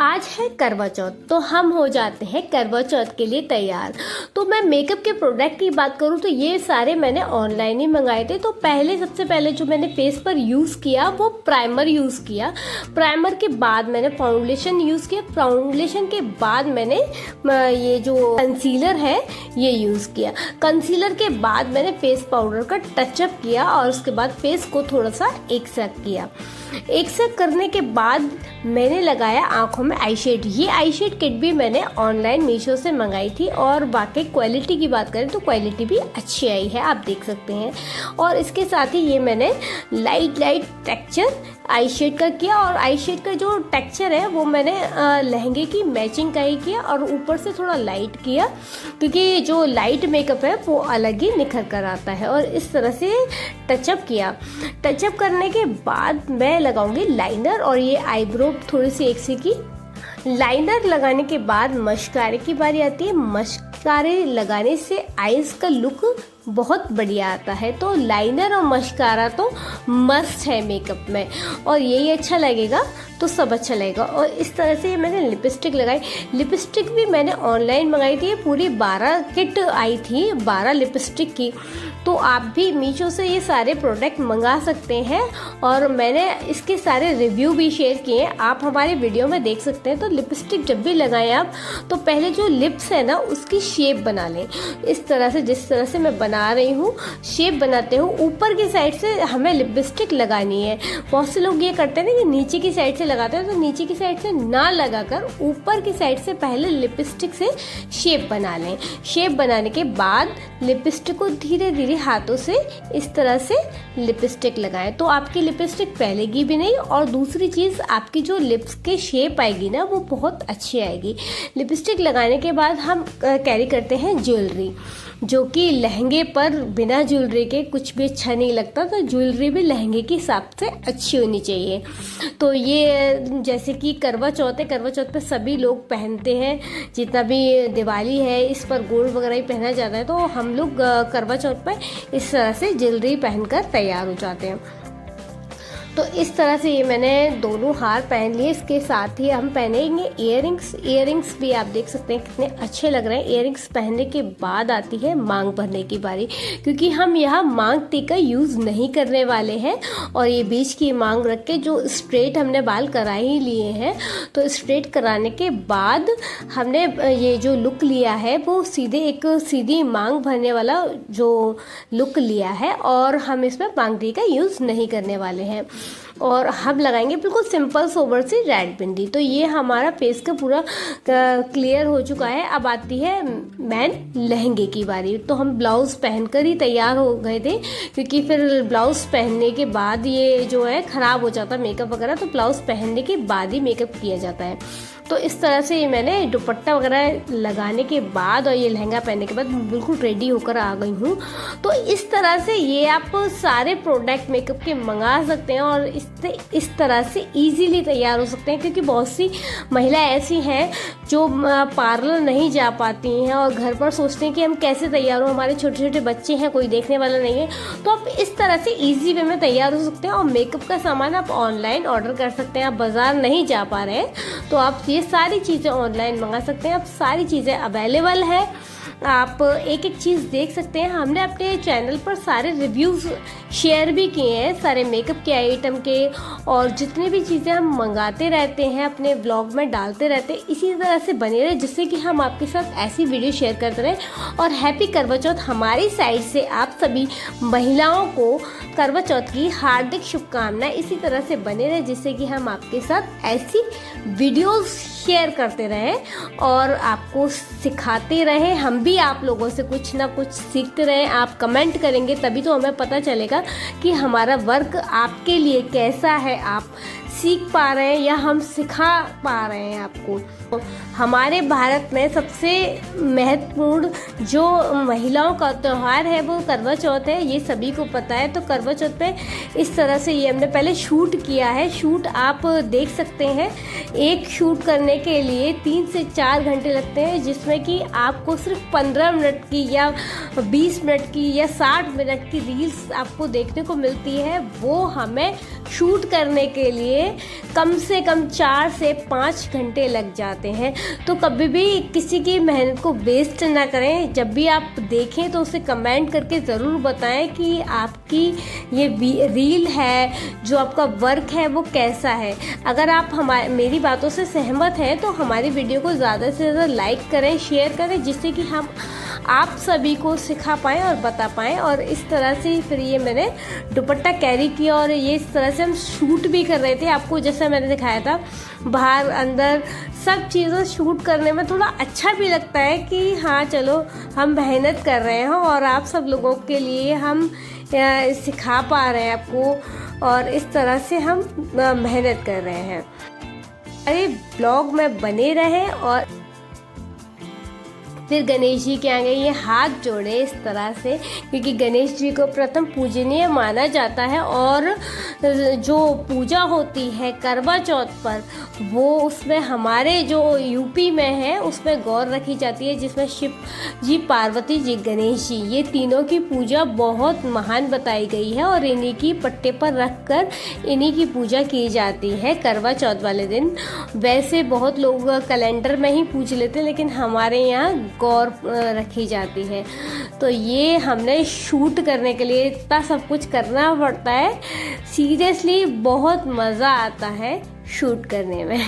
आज है करवा चौथ, तो हम हो जाते हैं करवा चौथ के लिए तैयार। तो मैं मेकअप के प्रोडक्ट की बात करूँ तो ये सारे मैंने ऑनलाइन ही मंगाए थे। तो सबसे पहले जो मैंने फेस पर यूज़ किया वो प्राइमर यूज़ किया। प्राइमर के बाद मैंने फाउंडेशन यूज़ किया। फाउंडेशन के बाद मैंने ये जो कंसीलर है ये यूज़ किया। कंसीलर के बाद मैंने फेस पाउडर का टचअप किया और उसके बाद फेस को थोड़ा सा एक सेक किया। एक सेक करने के बाद मैंने लगाया आँखों में आई शेड। ये आई शेड किट भी मैंने ऑनलाइन मीशो से मंगाई थी और वाकई क्वालिटी की बात करें तो क्वालिटी भी अच्छी आई है, आप देख सकते हैं। और इसके साथ ही ये मैंने लाइट टेक्सचर आई शेड का किया और आई शेड का जो टेक्सचर है वो मैंने लहंगे की मैचिंग का ही किया और ऊपर से थोड़ा लाइट किया, क्योंकि जो लाइट मेकअप है वो अलग ही निखर कर आता है। और इस तरह से टचअप किया। टचअप करने के बाद मैं लगाऊंगी लाइनर और ये आईब्रो थोड़ी सी एक सी की। लाइनर लगाने के बाद मस्कारे की बारी आती है। मस्कारे लगाने से आईज का लुक बहुत बढ़िया आता है। तो लाइनर और मस्कारा तो मस्ट है मेकअप में, और यही अच्छा लगेगा तो सब अच्छा लगेगा। और इस तरह से मैंने लिपस्टिक लगाई। लिपस्टिक भी मैंने ऑनलाइन मंगाई थी। पूरी 12 किट आई थी 12 लिपस्टिक की। तो आप भी मीशो से ये सारे प्रोडक्ट मंगा सकते हैं और मैंने इसके सारे रिव्यू भी शेयर किए हैं, आप हमारे वीडियो में देख सकते हैं। तो लिपस्टिक जब भी लगाएं आप तो पहले जो लिप्स है ना उसकी शेप बना लें। इस तरह से जिस तरह से मैं बना रही हूँ शेप बनाते हो ऊपर की साइड से हमें लिपस्टिक लगानी है। बहुत से लोग ये करते हैं ना कि नीचे की साइड से लगाते हैं, तो नीचे की साइड से ना लगाकर ऊपर की साइड से पहले लिपस्टिक से शेप बना लें। शेप बनाने के बाद लिपस्टिक को धीरे धीरे हाथों से इस तरह से लिपस्टिक लगाएं, तो आपकी लिपस्टिक फैलेगी भी नहीं। और दूसरी चीज़, आपकी जो लिप्स के शेप आएगी ना वो बहुत अच्छी आएगी। लिपस्टिक लगाने के बाद हम कैरी करते हैं ज्वेलरी, जो कि लहंगे पर बिना ज्वेलरी के कुछ भी अच्छा नहीं लगता। तो ज्वेलरी भी लहंगे के हिसाब से अच्छी होनी चाहिए। तो ये जैसे कि करवा चौथ है, करवा चौथ पे सभी लोग पहनते हैं। जितना भी दिवाली है इस पर गोल्ड वगैरह ही पहना जाता है, तो हम लोग करवा चौथ पे इस तरह से ज्वेलरी पहनकर तैयार हो जाते हैं। तो इस तरह से ये मैंने दोनों हार पहन लिए। इसके साथ ही हम पहनेंगे इयररिंग्स। इयररिंग्स भी आप देख सकते हैं कितने अच्छे लग रहे हैं। इयररिंग्स पहनने के बाद आती है मांग भरने की बारी, क्योंकि हम यहाँ मांग टीका यूज़ नहीं करने वाले हैं। और ये बीच की मांग रख के जो स्ट्रेट हमने बाल करा ही लिए हैं, तो स्ट्रेट कराने के बाद हमने ये जो लुक लिया है वो सीधी मांग भरने वाला जो लुक लिया है। और हम इसमें मांग टीका यूज़ नहीं करने वाले हैं और हम लगाएंगे बिल्कुल सिंपल सोबर सी रेड बिंदी। तो ये हमारा फेस का पूरा क्लियर हो चुका है। अब आती है मैन लहंगे की बारी। तो हम ब्लाउज पहनकर ही तैयार हो गए थे, क्योंकि फिर ब्लाउज पहनने के बाद ये जो है ख़राब हो जाता है मेकअप वगैरह, तो ब्लाउज पहनने के बाद ही मेकअप किया जाता है। तो इस तरह से मैंने दुपट्टा वगैरह लगाने के बाद और ये लहंगा पहनने के बाद बिल्कुल रेडी होकर आ गई हूँ। तो इस तरह से ये आप सारे प्रोडक्ट मेकअप के मंगा सकते हैं और इस तरह से इजीली तैयार हो सकते हैं, क्योंकि बहुत सी महिलाएं ऐसी हैं जो पार्लर नहीं जा पाती हैं और घर पर सोचते हैं कि हम कैसे तैयार हो, हमारे छोटे छोटे बच्चे हैं, कोई देखने वाला नहीं है। तो आप इस तरह से ईजी वे में तैयार हो सकते हैं। और मेकअप का सामान आप ऑनलाइन ऑर्डर कर सकते हैं। आप बाज़ार नहीं जा पा रहे हैं तो आप ये सारी चीज़ें ऑनलाइन मंगा सकते हैं। अब सारी चीज़ें अवेलेबल है, आप एक एक चीज़ देख सकते हैं। हमने अपने चैनल पर सारे रिव्यूज़ शेयर भी किए हैं सारे मेकअप के आइटम के, और जितनी भी चीज़ें हम मंगाते रहते हैं अपने ब्लॉग में डालते रहते हैं। इसी तरह से बने रहे जिससे कि हम आपके साथ ऐसी वीडियो शेयर करते रहें। और हैप्पी करवा चौथ हमारी साइड से आप सभी महिलाओं को करवा चौथ की हार्दिक शुभकामनाएं। इसी तरह से बने रहे जिससे कि हम आपके साथ ऐसी वीडियोस शेयर करते रहें और आपको सिखाते रहें। हम भी आप लोगों से कुछ ना कुछ सीखते रहें। आप कमेंट करेंगे तभी तो हमें पता चलेगा कि हमारा वर्क आपके लिए कैसा है, आप सीख पा रहे हैं या हम सिखा पा रहे हैं आपको। हमारे भारत में सबसे महत्वपूर्ण जो महिलाओं का त्यौहार है वो करवा चौथ है, ये सभी को पता है। तो करवा चौथ पे इस तरह से ये हमने पहले शूट किया है। शूट आप देख सकते हैं, एक शूट करने के लिए 3 से 4 घंटे लगते हैं, जिसमें कि आपको सिर्फ 15 मिनट की या 20 मिनट की या 60 मिनट की रील्स आपको देखने को मिलती है। वो हमें शूट करने के लिए में कम से कम 4 से 5 घंटे लग जाते हैं। तो कभी भी किसी की मेहनत को वेस्ट ना करें। जब भी आप देखें तो उसे कमेंट करके ज़रूर बताएं कि आपकी ये रील है, जो आपका वर्क है वो कैसा है। अगर आप मेरी बातों से सहमत हैं तो हमारी वीडियो को ज़्यादा से ज़्यादा लाइक करें, शेयर करें, जिससे कि हम आप सभी को सिखा पाएँ और बता पाएँ। और इस तरह से फिर ये मैंने दुपट्टा कैरी किया और ये इस तरह से हम शूट भी कर रहे थे। आपको जैसा मैंने दिखाया था, बाहर अंदर सब चीज़ें शूट करने में थोड़ा अच्छा भी लगता है कि हाँ चलो हम मेहनत कर रहे हैं और आप सब लोगों के लिए हम सिखा पा रहे हैं आपको, और इस तरह से हम मेहनत कर रहे हैं। अरे ब्लॉग में बने रहें। और फिर गणेश जी के आगे ये हाथ जोड़े इस तरह से, क्योंकि गणेश जी को प्रथम पूजनीय माना जाता है। और जो पूजा होती है करवा चौथ पर, वो उसमें हमारे जो यूपी में है उसमें गौर रखी जाती है, जिसमें शिव जी, पार्वती जी, गणेश जी, ये तीनों की पूजा बहुत महान बताई गई है। और इन्हीं की पट्टे पर रख कर इन्हीं की पूजा की जाती है करवा चौथ वाले दिन। वैसे बहुत लोग कैलेंडर में ही पूज लेते हैं, लेकिन हमारे यहाँ गौर रखी जाती है। तो ये हमने शूट करने के लिए इतना सब कुछ करना पड़ता है। सीरियसली बहुत मज़ा आता है शूट करने में।